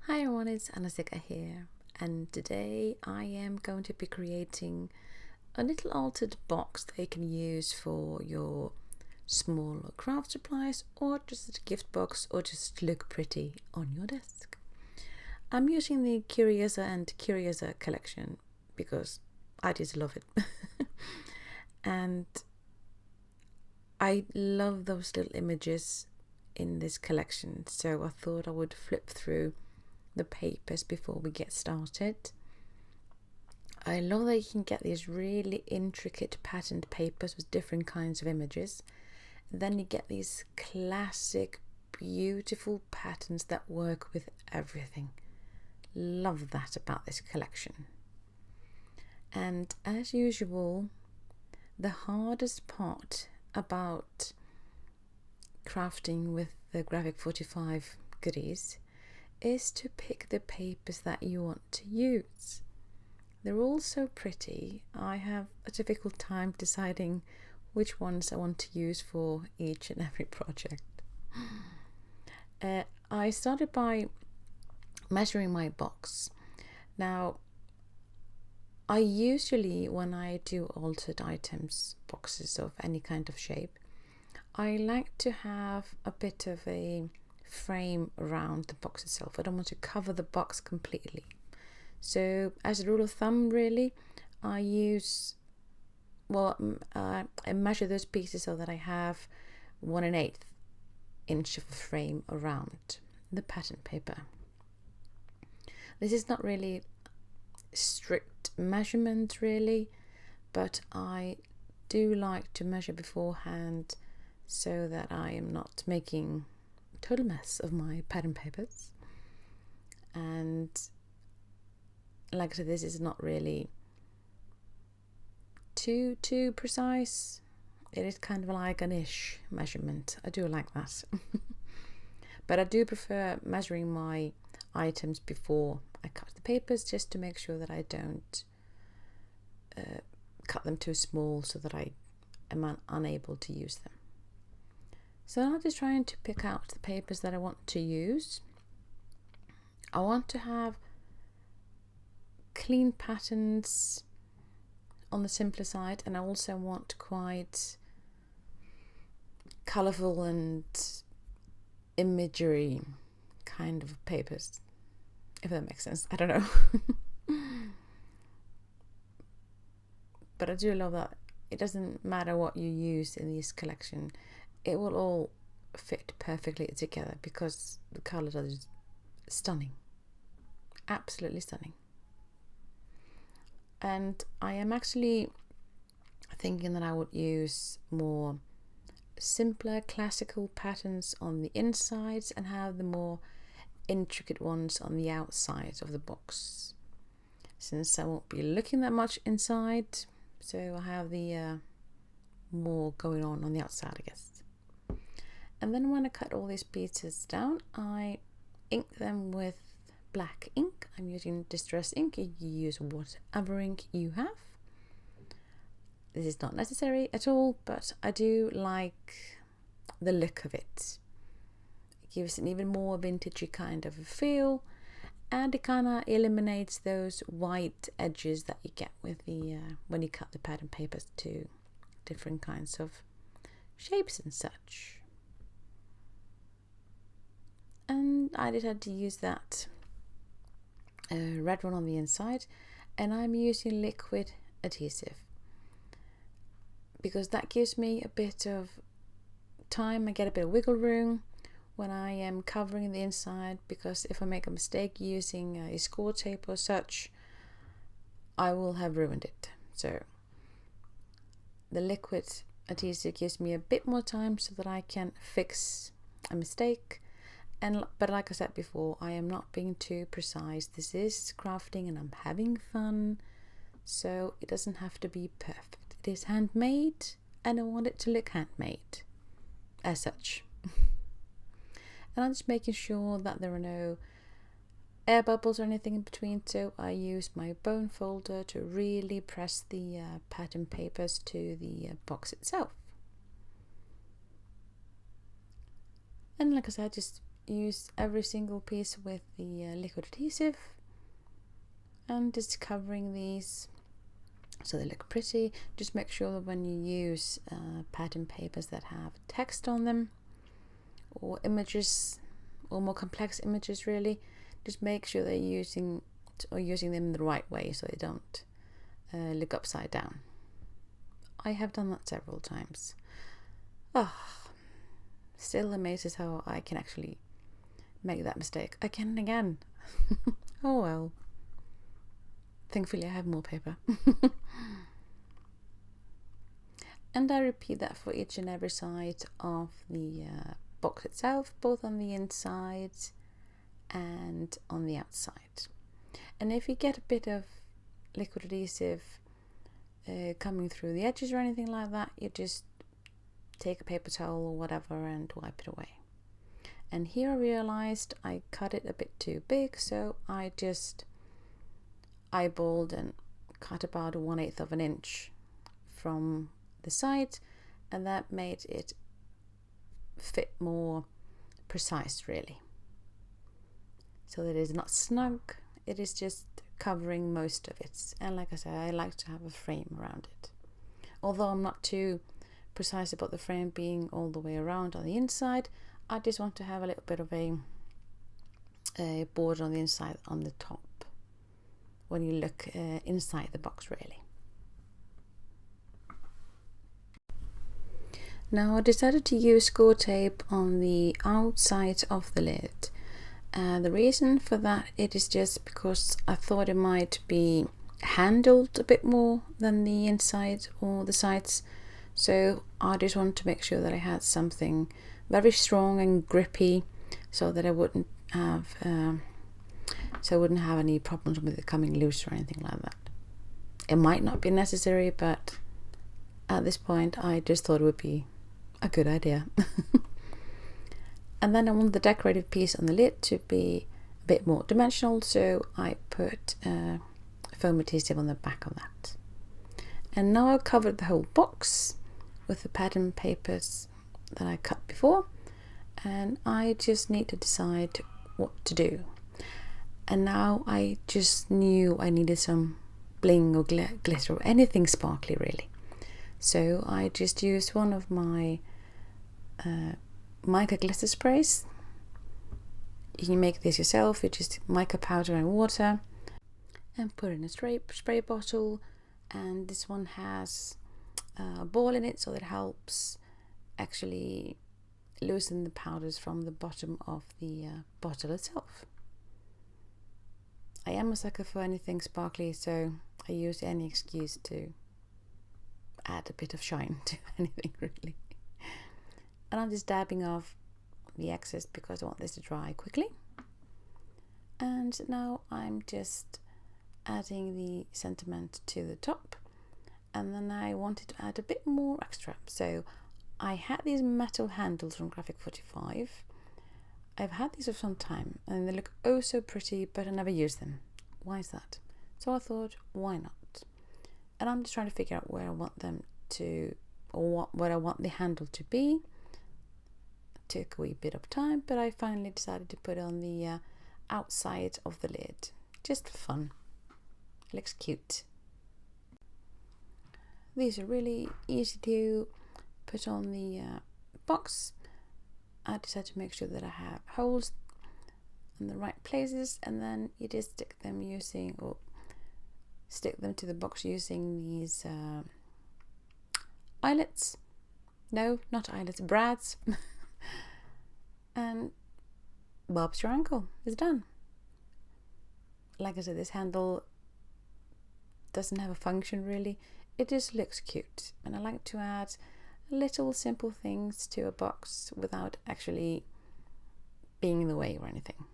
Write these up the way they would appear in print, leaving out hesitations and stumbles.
Hi everyone, it's Anasika here, and today I am going to be creating a little altered box that you can use for your small craft supplies, or just a gift box, or just look pretty on your desk. I'm using the Curiosa and Curiosa collection because I just love it. And I love those little images in this collection, so I thought I would flip through the papers before we get started. I love that you can get these really intricate patterned papers with different kinds of images. Then you get these classic beautiful patterns that work with everything. Love that about this collection. And as usual, the hardest part about crafting with the Graphic 45 goodies is to pick the papers that you want to use. They're all so pretty. I have a difficult time deciding which ones I want to use for each and every project. I started by measuring my box. Now, I usually, when I do altered items, boxes of any kind of shape, I like to have a bit of a frame around the box itself. I don't want to cover the box completely. So as a rule of thumb, really, I measure those pieces so that I have 1/8 inch of a frame around the pattern paper. This is not really strict measurement really, but I do like to measure beforehand so that I am not making total mess of my pattern papers. And like I said, this is not really too precise. It is kind of like an ish measurement. I do like that. But I do prefer measuring my items before I cut the papers, just to make sure that I don't cut them too small so that I am unable to use them. So I'm just trying to pick out the papers that I want to use. I want to have clean patterns on the simpler side, and I also want quite colourful and imagery kind of papers, if that makes sense. I don't know. But I do love that it doesn't matter what you use in this collection, it will all fit perfectly together because the colours are just stunning, absolutely stunning. And I am actually thinking that I would use more simpler classical patterns on the insides and have the more intricate ones on the outside of the box, since I won't be looking that much inside, so I have the more going on the outside, I guess. And then when I cut all these pieces down, I ink them with black ink. I'm using distress ink. You use whatever ink you have. This is not necessary at all, but I do like the look of it. It gives an even more vintagey kind of a feel, and it kind of eliminates those white edges that you get with the when you cut the pattern papers to different kinds of shapes and such. And I decided to use that red one on the inside, and I'm using liquid adhesive because that gives me a bit of time. I get a bit of wiggle room when I am covering the inside, because if I make a mistake using a score tape or such, I will have ruined it. So the liquid adhesive gives me a bit more time so that I can fix a mistake. But like I said before, I am not being too precise. This is crafting and I'm having fun, so it doesn't have to be perfect. It is handmade and I want it to look handmade as such. And I'm just making sure that there are no air bubbles or anything in between, so I use my bone folder to really press the pattern papers to the box itself. And like I said, just use every single piece with the liquid adhesive and just covering these so they look pretty. Just make sure that when you use pattern papers that have text on them or images or more complex images, really, just make sure they're using them the right way so they don't look upside down. I have done that several times. Still amazes how I can actually make that mistake again and again. Oh well. Thankfully I have more paper. And I repeat that for each and every side of the box itself, both on the inside and on the outside. And if you get a bit of liquid adhesive coming through the edges or anything like that, you just take a paper towel or whatever and wipe it away. And here I realized I cut it a bit too big, so I just eyeballed and cut about 1/8 of an inch from the side, and that made it fit more precise, really, so that it is not snug, it is just covering most of it. And like I said, I like to have a frame around it, although I'm not too precise about the frame being all the way around on the inside. I just want to have a little bit of a border on the inside, on the top, when you look inside the box, really. Now I decided to use score tape on the outside of the lid. The reason for that, it is just because I thought it might be handled a bit more than the inside or the sides. So I just wanted to make sure that I had something very strong and grippy, so that I wouldn't have any problems with it coming loose or anything like that. It might not be necessary, but at this point I just thought it would be a good idea. And then I want the decorative piece on the lid to be a bit more dimensional, so I put foam adhesive on the back of that. And now I've covered the whole box with the pattern papers that I cut before, and I just need to decide what to do. And now I just knew I needed some bling or glitter or anything sparkly, really. So I just used one of my mica glitter sprays. You can make this yourself. You just mica powder and water and put it in a spray bottle, and this one has a ball in it, so that helps actually loosen the powders from the bottom of the bottle itself. I am a sucker for anything sparkly, so I use any excuse to add a bit of shine to anything, really. And I'm just dabbing off the excess because I want this to dry quickly. And now I'm just adding the sentiment to the top, and then I wanted to add a bit more extra. So I had these metal handles from Graphic 45. I've had these for some time and they look oh so pretty, but I never use them. Why is that? So I thought, why not? And I'm just trying to figure out where I want them to, or what I want the handle to be. It took a wee bit of time, but I finally decided to put it on the outside of the lid, just for fun. It looks cute. These are really easy to put on the box. I decided to make sure that I have holes in the right places, and then you just stick them to the box using these eyelets. No, not eyelets, brads. And Bob's your uncle is done. Like I said, this handle doesn't have a function really. It just looks cute, and I like to add little simple things to a box without actually being in the way or anything.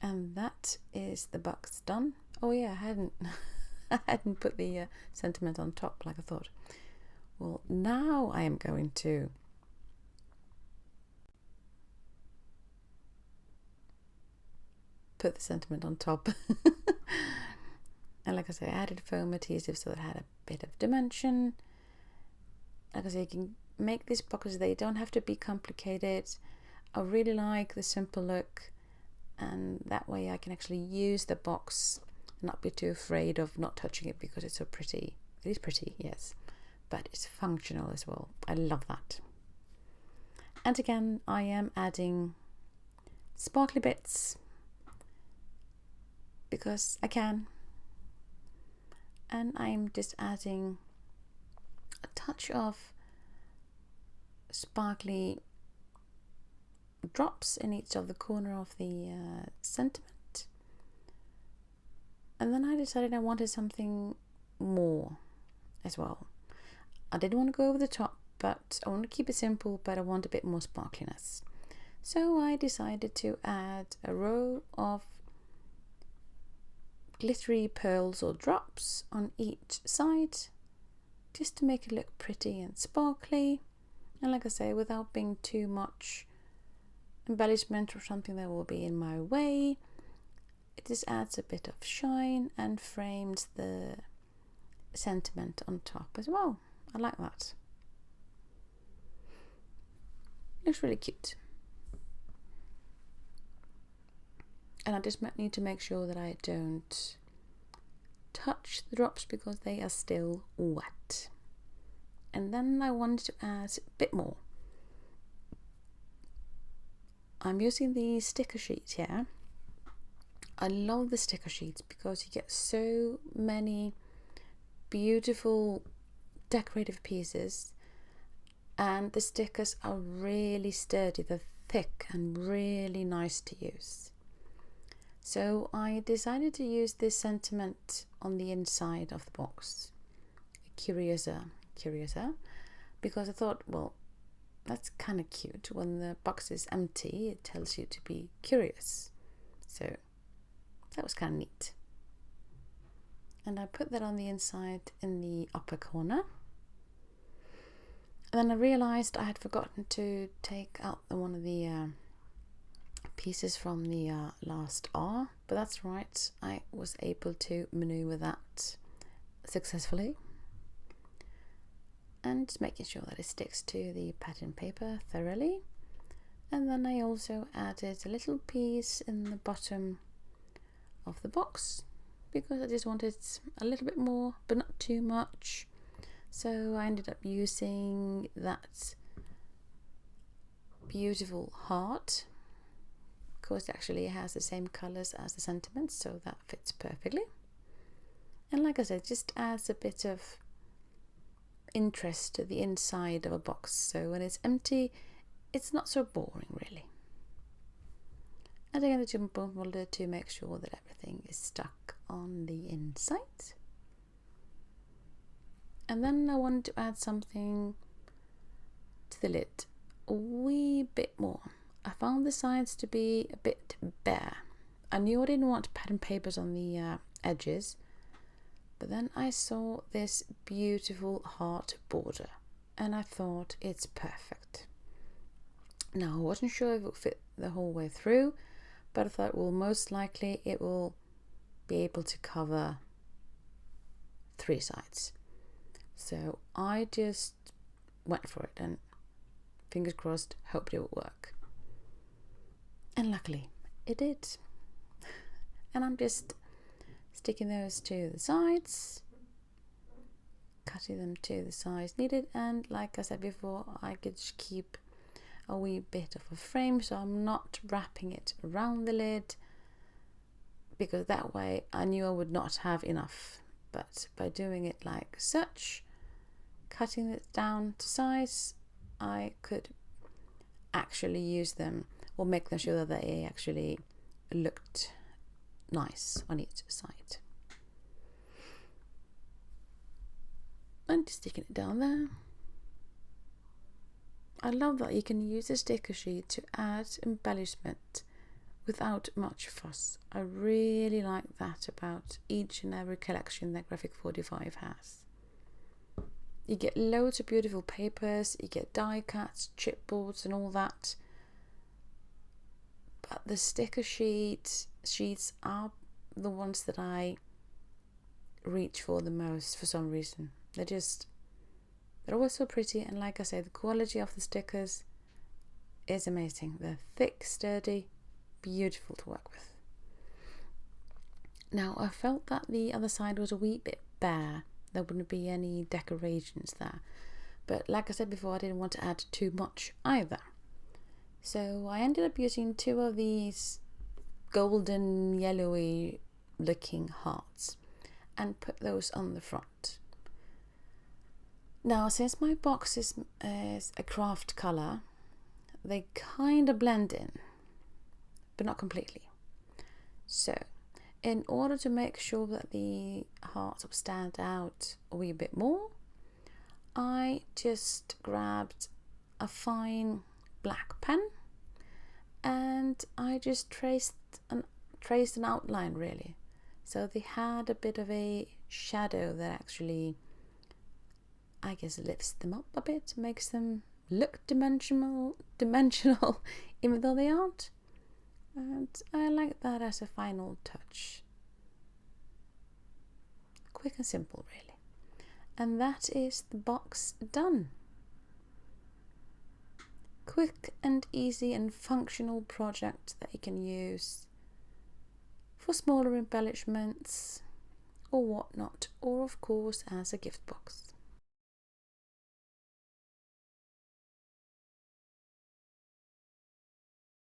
And that is the box done. Oh yeah, I hadn't put the sentiment on top like I thought. Well, now I am going to put the sentiment on top. And like I said, I added foam adhesive so it had a bit of dimension. Like I said, you can make these boxes. They don't have to be complicated. I really like the simple look, and that way I can actually use the box and not be too afraid of not touching it because it's so pretty. It is pretty, yes, but it's functional as well. I love that. And again, I am adding sparkly bits because I can, and I'm just adding a touch of sparkly drops in each of the corner of the sentiment. And then I decided I wanted something more as well. I didn't want to go over the top, but I want to keep it simple, but I want a bit more sparkliness. So I decided to add a row of glittery pearls or drops on each side, just to make it look pretty and sparkly. And like I say, without being too much embellishment or something that will be in my way, it just adds a bit of shine and frames the sentiment on top as well. I like that. Looks really cute. And I just need to make sure that I don't touch the drops because they are still wet. And then I wanted to add a bit more. I'm using the sticker sheet here. I love the sticker sheets because you get so many beautiful decorative pieces, and the stickers are really sturdy. They're thick and really nice to use. So I decided to use this sentiment on the inside of the box. Curiouser, because I thought, well, that's kind of cute. When the box is empty, it tells you to be curious. So that was kind of neat. And I put that on the inside in the upper corner. And then I realized I had forgotten to take out one of the pieces from the last R, but that's right, I was able to maneuver that successfully. And just making sure that it sticks to the pattern paper thoroughly. And then I also added a little piece in the bottom of the box because I just wanted a little bit more, but not too much. So I ended up using that beautiful heart because actually it has the same colors as the sentiments, so that fits perfectly. And like I said, just adds a bit of interest to the inside of a box, so when it's empty it's not so boring really. And again, the jump bone folder to make sure that everything is stuck on the inside. And then I wanted to add something to the lid, a wee bit more. I found the sides to be a bit bare. I knew I didn't want pattern papers on the edges, but then I saw this beautiful heart border and I thought it's perfect. Now I wasn't sure if it would fit the whole way through, but I thought, well, most likely it will be able to cover 3 sides. So I just went for it and fingers crossed, hoped it would work. And luckily it did. And I'm just sticking those to the sides, cutting them to the size needed, and like I said before, I could just keep a wee bit of a frame, so I'm not wrapping it around the lid because that way I knew I would not have enough. But by doing it like such, cutting it down to size, I could actually use them or make them sure that they actually looked nice on each side. And just sticking it down there. I love that you can use a sticker sheet to add embellishment without much fuss. I really like that about each and every collection that Graphic 45 has. You get loads of beautiful papers, you get die cuts, chipboards and all that. But the sticker sheets are the ones that I reach for the most for some reason. They're just They're always so pretty, and like I say, the quality of the stickers is amazing. They're thick, sturdy, beautiful to work with. Now, I felt that the other side was a wee bit bare. There wouldn't be any decorations there. But like I said before, I didn't want to add too much either. So I ended up using 2 of these golden yellowy looking hearts and put those on the front. Now, since my box is a craft colour, they kind of blend in, but not completely. So in order to make sure that the hearts will stand out a wee bit more, I just grabbed a fine black pen and I just traced an outline, really. So they had a bit of a shadow that actually, I guess, lifts them up a bit, makes them look dimensional even though they aren't. And I like that as a final touch. Quick and simple, really. And that is the box done. Quick and easy and functional project that you can use for smaller embellishments or whatnot, or of course as a gift box.